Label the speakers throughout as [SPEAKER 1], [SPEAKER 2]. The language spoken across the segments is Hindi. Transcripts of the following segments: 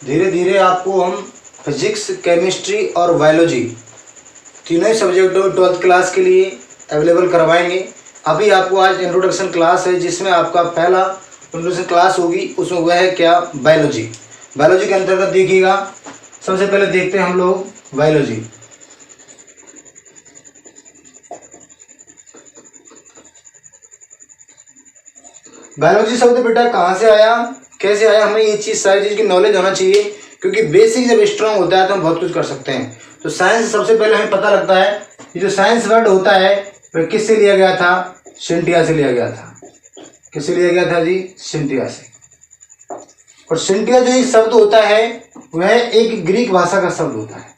[SPEAKER 1] धीरे धीरे आपको हम फिजिक्स, केमिस्ट्री और बायोलॉजी तीनों ही सब्जेक्टों 12th क्लास के लिए अवेलेबल करवाएंगे। अभी आपको आज इंट्रोडक्शन क्लास है जिसमें आपका पहला इंट्रोडक्शन क्लास होगी, उसमें वह है क्या, बायोलॉजी। बायोलॉजी के अंतर्गत देखिएगा, सबसे पहले देखते हैं हम लोग बायोलॉजी। बायोलॉजी शब्द बेटा कहाँ से आया, कैसे आया, हमें ये चीज़ सारी चीज़ की नॉलेज होना चाहिए, क्योंकि बेसिक जब स्ट्रांग होता है तो हम बहुत कुछ कर सकते हैं। तो साइंस सबसे पहले हमें पता लगता है, ये जो साइंस वर्ड होता है वह किससे लिया गया था, सिंटिया से लिया गया था। किससे लिया गया था जी, सिंटिया से। और सिंटिया जो ये शब्द होता है वह एक ग्रीक भाषा का शब्द होता है।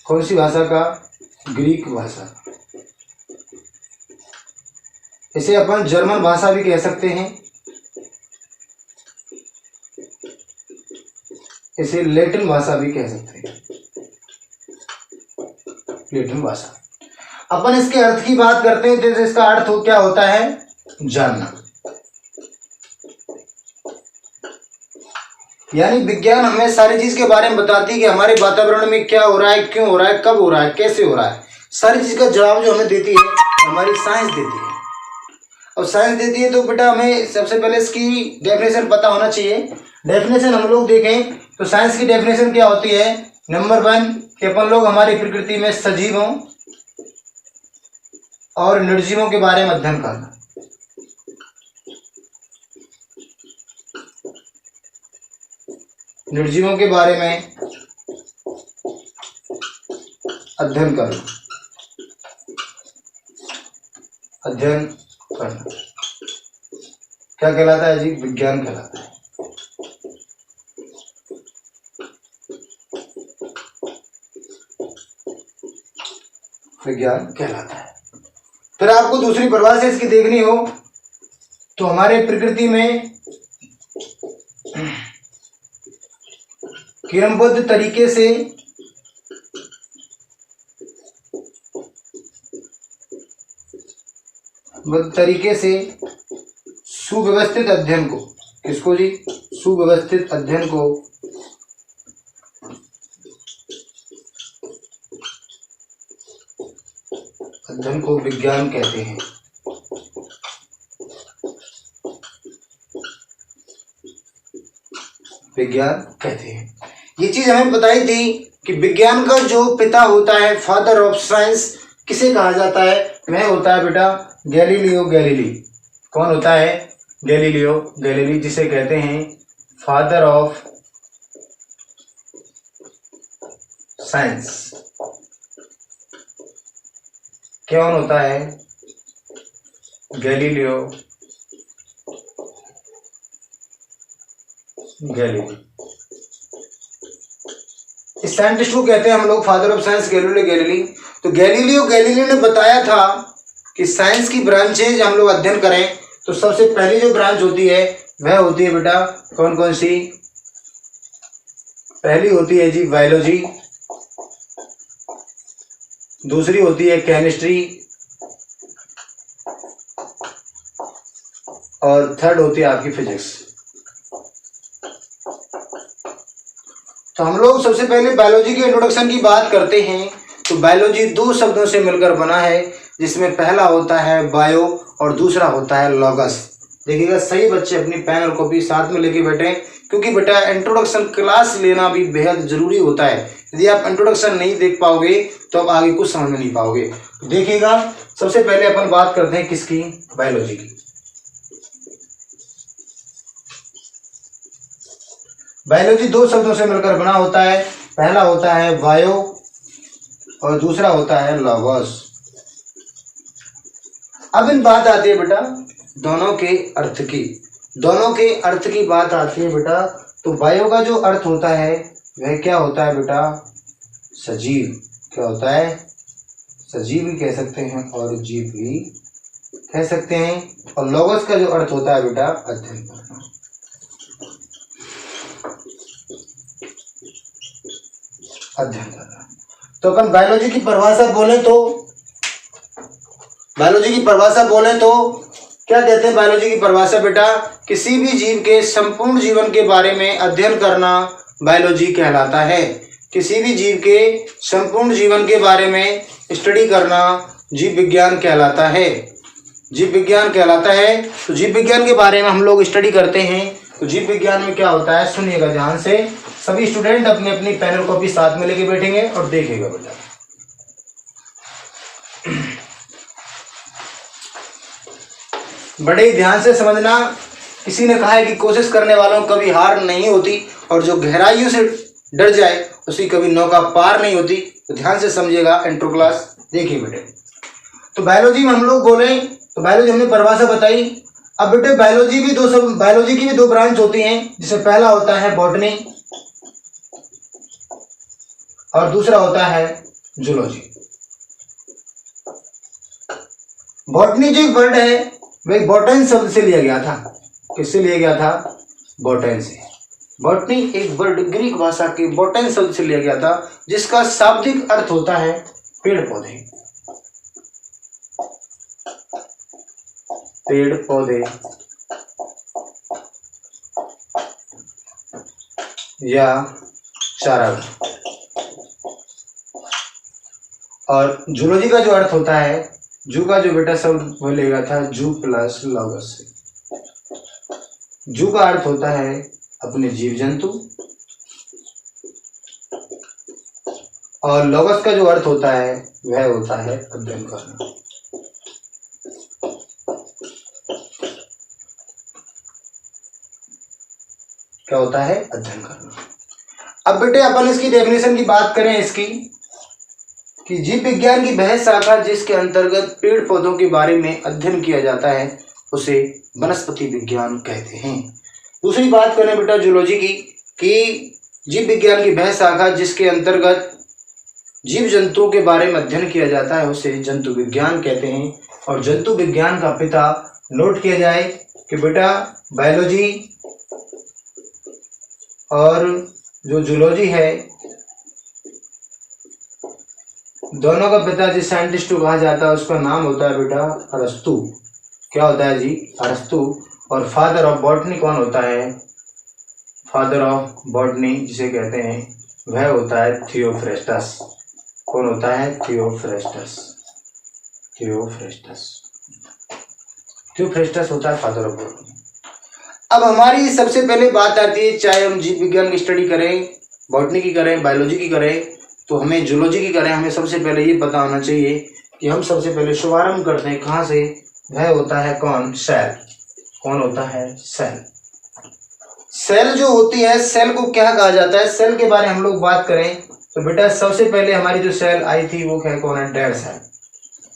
[SPEAKER 1] कौन सी भाषा का, ग्रीक भाषा। इसे अपन जर्मन भाषा भी कह सकते हैं, इसे लैटिन भाषा भी कह सकते हैं, लैटिन भाषा। अपन इसके अर्थ की बात करते हैं तो इसका अर्थ क्या होता है, जानना। यानी विज्ञान हमें सारी चीज के बारे में बताती है कि हमारे वातावरण में क्या हो रहा है, क्यों हो रहा है, कब हो रहा है, कैसे हो रहा है। सारी चीज का जवाब जो हमें देती है हमारी साइंस देती है। और साइंस देती है तो बेटा हमें सबसे पहले इसकी डेफिनेशन पता होना चाहिए। डेफिनेशन हम लोग देखें तो साइंस की डेफिनेशन क्या होती है, नंबर 1 कि अपन लोग हमारी प्रकृति में सजीवों और निर्जीवों के बारे में अध्ययन करना। निर्जीवों के बारे में अध्ययन करना, अध्ययन करना क्या कहलाता है जी, विज्ञान कहलाता है। विज्ञान कहलाता है। फिर आपको दूसरी परिभाषा इसकी देखनी हो तो हमारे प्रकृति में क्रमबद्ध तरीके से सुव्यवस्थित अध्ययन को, किसको जी, सुव्यवस्थित अध्ययन को विज्ञान कहते हैं। विज्ञान कहते हैं। ये चीज हमें बताई थी कि विज्ञान का जो पिता होता है, फादर ऑफ साइंस, किसे कहा जाता है, वह होता है बेटा गैलीलियो गैलीली। कौन होता है, गैलीलियो गैलीली, जिसे कहते हैं फादर ऑफ साइंस। कौन होता है, गैलीलियो गैलीली। इस साइंटिस्ट को कहते हैं हम लोग father of science, Galileo Galilei. तो गैलीलियो गैलीली ने बताया था कि साइंस की ब्रांचेज हम लोग अध्ययन करें तो सबसे पहली जो ब्रांच होती है वह होती है बेटा कौन कौन सी, पहली होती है जी बायोलॉजी, दूसरी होती है केमिस्ट्री और थर्ड होती है आपकी फिजिक्स। तो हम लोग सबसे पहले बायोलॉजी के इंट्रोडक्शन की बात करते हैं। तो बायोलॉजी 2 शब्दों से मिलकर बना है, जिसमें पहला होता है बायो और दूसरा होता है लॉगस। देखिएगा सही बच्चे अपनी पेन और कॉपी साथ में लेके बैठे, क्योंकि बेटा इंट्रोडक्शन क्लास लेना भी बेहद जरूरी होता है। यदि आप इंट्रोडक्शन नहीं देख पाओगे तो आप आगे कुछ समझ नहीं पाओगे। तो देखिएगा सबसे पहले अपन बात करते हैं किसकी, बायोलॉजी की। बायोलॉजी 2 शब्दों से मिलकर बना होता है, पहला होता है बायो और दूसरा होता है लॉगस। अब इन बात आती है बेटा दोनों के अर्थ की, दोनों के अर्थ की बात आती है बेटा। तो बायो का जो अर्थ होता है वह क्या होता है बेटा, सजीव। क्या होता है, सजीव भी कह सकते हैं और जीव भी कह सकते हैं। और लॉगस का जो अर्थ होता है बेटा अध्ययन करना। अध्ययन करना। तो अपन बायोलॉजी की परिभाषा बोलें तो क्या कहते हैं बायोलॉजी की परिभाषा बेटा, किसी भी जीव के संपूर्ण जीवन के बारे में अध्ययन करना, बायोलॉजी कहलाता है। किसी भी जीव के संपूर्ण जीवन के बारे में स्टडी करना जीव विज्ञान कहलाता है। जीव विज्ञान कहलाता है। तो जीव विज्ञान के बारे में हम लोग स्टडी करते हैं। तो जीव विज्ञान में क्या होता है, सुनिएगा ध्यान से। सभी स्टूडेंट अपनी अपनी पेन और कॉपी साथ में लेके बैठेंगे और देखेगा बेटा। बड़े ही ध्यान से समझना। किसी ने कहा है कि कोशिश करने वालों को कभी हार नहीं होती और जो गहराइयों से डर जाए उसकी कभी नौका पार नहीं होती। तो ध्यान से समझिएगा। इंट्रो क्लास देखिए बेटे। तो बायोलॉजी में हम लोग बोले तो बायोलॉजी हमने परिभाषा बताई। अब बेटे बायोलॉजी की भी दो ब्रांच होती हैं, जिसमें पहला होता है बॉटनी और दूसरा होता है जूलॉजी। बॉटनी जो एक वर्ड है वह बॉटन शब्द से लिया गया था। किससे लिया गया था? बॉटन से। बॉटनी एक वर्ड ग्रीक भाषा के बॉटन शब्द से लिया गया था, जिसका शाब्दिक अर्थ होता है पेड़ पौधे। पेड़ पौधे या चारागाह। और जूलॉजी का जो अर्थ होता है, जू का जो बेटा शब्द वो लेगा था जू प्लस लॉगस से। जू का अर्थ होता है अपने जीव जंतु और लॉगस का जो अर्थ होता है वह होता है अध्ययन करना। क्या होता है? अध्ययन करना। अब बेटे अपन इसकी डेफिनेशन की बात करें इसकी कि जीव विज्ञान की वह शाखा जिसके अंतर्गत पेड़ पौधों के बारे में अध्ययन किया जाता है उसे वनस्पति विज्ञान कहते हैं। दूसरी बात करें बेटा जूलॉजी की कि जीव विज्ञान की वह शाखा जिसके अंतर्गत जीव जंतुओं के बारे में अध्ययन किया जाता है उसे जंतु विज्ञान कहते हैं। और जंतु विज्ञान का पिता नोट किया जाए कि बेटा बायोलॉजी और जो जूलॉजी है दोनों का पिता जिस साइंटिस्ट को कहा जाता है उसका नाम होता है बेटा अरस्तु। क्या होता है जी? अरस्तु। और फादर ऑफ बॉटनी कौन होता है? फादर ऑफ बॉटनी जिसे कहते हैं वह होता है थियोफ्रेस्टस। कौन होता है? थियोफ्रेस्टस। थियोफ्रेस्टस होता है फादर ऑफ बॉटनी। अब हमारी सबसे पहले बात आती है, चाहे हम जीव विज्ञान की स्टडी करें, बॉटनी की करें, बायोलॉजी की करें, तो हमें जूलॉजी की करें, हमें सबसे पहले ये पता होना चाहिए कि हम सबसे पहले शुभारंभ करते हैं कहाँ से? वह होता है कौन? सेल। कौन होता है? सेल। सेल जो होती है, सेल को क्या कहा जाता है? सेल के बारे में हम लोग बात करें तो बेटा सबसे पहले हमारी जो सेल आई थी वो क्या कौन है? डेड सेल,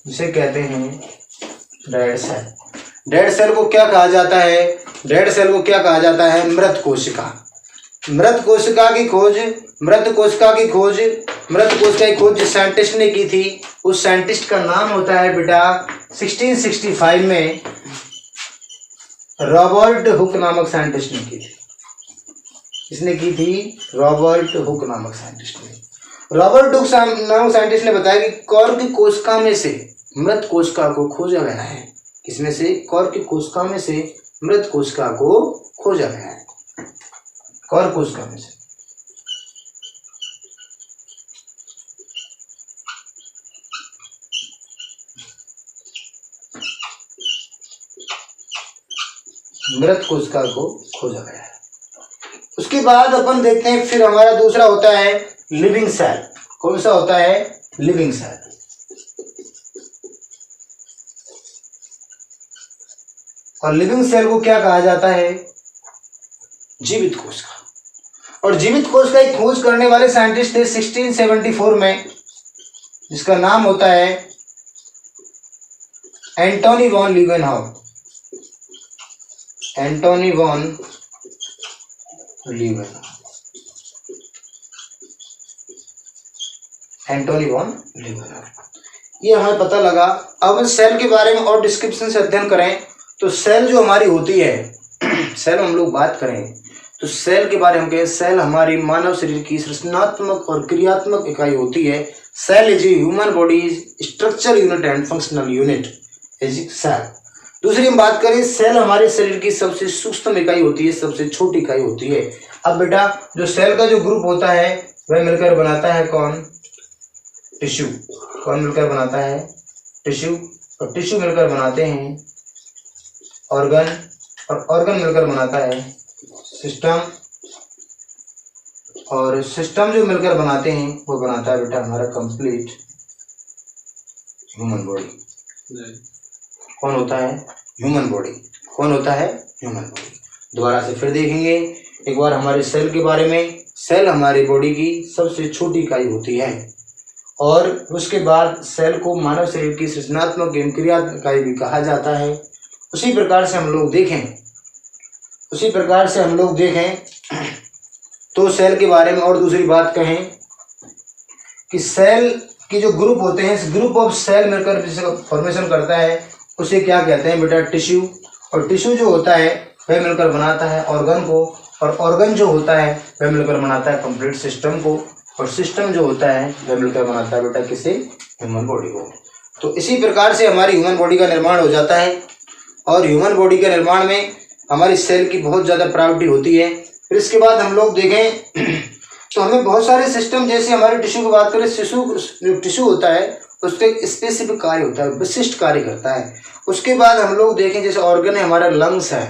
[SPEAKER 1] जिसे कहते हैं डेड सेल। डेड सेल को क्या कहा जाता है? डेड सेल को क्या कहा जाता है? मृत कोशिका। मृत कोशिका की खोज जिस साइंटिस्ट ने की थी उस साइंटिस्ट का नाम होता है बेटा 1665 में रॉबर्ट हुक नामक साइंटिस्ट ने की थी। किसने की थी? रॉबर्ट हुक नामक साइंटिस्ट ने। रॉबर्ट हुक नामक साइंटिस्ट ने बताया कि कॉर्क की कोशिका में से मृत कोशिका को खोजा गया है। किसमें से? कॉर्क की कोशिका में से मृत कोशिका को खोजा गया है। कॉर्क कोशिका में से। मृत कोशिका को खोजा गया है। उसके बाद अपन देखते हैं फिर हमारा दूसरा होता है लिविंग सेल। कौन सा होता है? Living cell. और लिविंग सेल को क्या कहा जाता है? जीवित कोशिका। और जीवित कोशिका की खोज करने वाले साइंटिस्ट थे 1674 में, जिसका नाम होता है Antonie van Leeuwenhoek. Antonie van Leeuwenhoek. Antonie van Leeuwenhoek. ये हमें पता लगा। अब सेल के बारे में और डिस्क्रिप्शन से अध्ययन करें तो सेल जो हमारी होती है, सेल हम लोग बात करें तो सेल के बारे में कहें, सेल हमारी मानव शरीर की रचनात्मक और क्रियात्मक इकाई होती है। Cell is human body structure unit and functional unit is cell. दूसरी हम बात करें, सेल हमारे शरीर की सबसे सूक्ष्म इकाई होती है, सबसे छोटी इकाई होती है। अब बेटा जो सेल का जो ग्रुप होता है वह मिलकर बनाता है कौन? टिश्यू। कौन मिलकर बनाता है? टिश्यू। और टिश्यू मिलकर बनाते हैं ऑर्गन, और ऑर्गन मिलकर बनाता है सिस्टम, और सिस्टम जो मिलकर बनाते हैं वो बनाता है बेटा हमारा कंप्लीट ह्यूमन बॉडी। कौन होता है? Human body. कौन होता है? Human body. दोबारा से फिर देखेंगे एक बार हमारे सेल के बारे में। सेल हमारी बॉडी की सबसे छोटी इकाई होती है, और उसके बाद सेल को मानव शरीर की सृजनात्मक एवं क्रियात्मक इकाई भी कहा जाता है। उसी प्रकार से हम लोग देखें तो सेल के बारे में और दूसरी बात कहें कि सेल के जो ग्रुप होते हैं, इस ग्रुप ऑफ सेल मिलकर जिसका फॉर्मेशन करता है उसे क्या कहते हैं बेटा? टिश्यू। और टिश्यू जो होता है वह मिलकर बनाता है ऑर्गन को, और ऑर्गन जो होता है वह मिलकर बनाता है कंप्लीट सिस्टम को, और सिस्टम जो होता है वह मिलकर बनाता है बेटा किसे? ह्यूमन बॉडी को। तो इसी प्रकार से हमारी ह्यूमन बॉडी का निर्माण हो जाता है, और ह्यूमन बॉडी के निर्माण में हमारी सेल की बहुत ज़्यादा प्रायोरिटी होती है। फिर इसके बाद हम लोग देखें तो हमें बहुत सारे सिस्टम, जैसे हमारे टिश्यू की बात करें, जो टिश्यू होता है उसका एक स्पेसिफिक कार्य होता है, विशिष्ट कार्य करता है। उसके बाद हम लोग देखें जैसे ऑर्गन है, हमारा लंग्स है,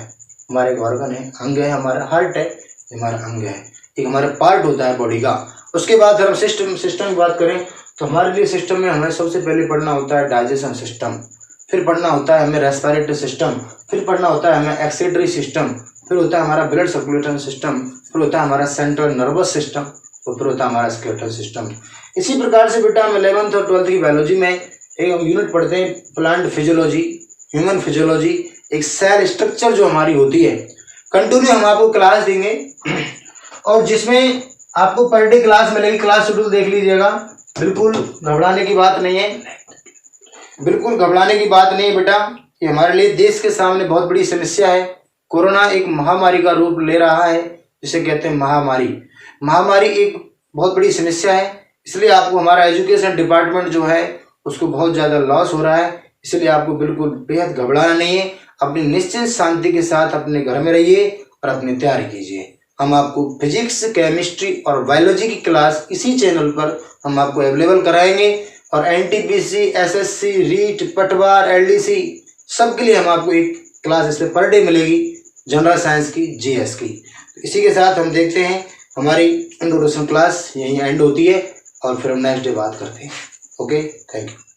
[SPEAKER 1] हमारा एक ऑर्गन है, अंग है, हमारा हार्ट है, हमारा अंग है, एक हमारा पार्ट होता है बॉडी का। उसके बाद अगर हम सिस्टम की बात करें तो हमारे लिए सिस्टम में हमें सबसे पहले पढ़ना होता है डाइजेशन सिस्टम, फिर पढ़ना होता है हमें रेस्पिरेटरी सिस्टम, फिर पढ़ना होता है हमें एक्सक्रीटरी सिस्टम, फिर होता है हमारा ब्लड सर्कुलेशन सिस्टम, फिर होता है हमारा सेंट्रल नर्वस सिस्टम, और फिर होता है हमारा स्केलेटल सिस्टम। इसी प्रकार से बेटा हम 11th और 12th की बायोलॉजी में एक यूनिट पढ़ते हैं प्लांट फिजियोलॉजी, ह्यूमन फिजियोलॉजी, एक सेल स्ट्रक्चर जो हमारी होती है। कंटिन्यू हम आपको क्लास देंगे, और जिसमें आपको पर डे क्लास मिलेगी। क्लास शेड्यूल देख लीजिएगा, बिल्कुल घबराने की बात नहीं है, बिल्कुल घबराने की बात नहीं है बेटा। ये हमारे लिए देश के सामने बहुत बड़ी समस्या है। कोरोना एक महामारी का रूप ले रहा है, जिसे कहते हैं महामारी एक बहुत बड़ी समस्या है। इसलिए आपको हमारा एजुकेशन डिपार्टमेंट जो है उसको बहुत ज़्यादा लॉस हो रहा है, इसलिए आपको बिल्कुल बेहद घबराना नहीं है। अपनी निश्चित शांति के साथ अपने घर में रहिए और अपनी तैयारी कीजिए। हम आपको फिजिक्स, केमिस्ट्री और बायोलॉजी की क्लास इसी चैनल पर हम आपको अवेलेबल कराएंगे, और एनटीपीसी, एसएससी, रीट, पटवार, एलडीसी सबके लिए हम आपको एक क्लास इसमें पर डे मिलेगी, जनरल साइंस की, जीएस की। तो इसी के साथ हम देखते हैं हमारी इंट्रोडक्शन क्लास यहीं एंड होती है, और फिर हम नेक्स्ट डे बात करते हैं। Okay, thank you.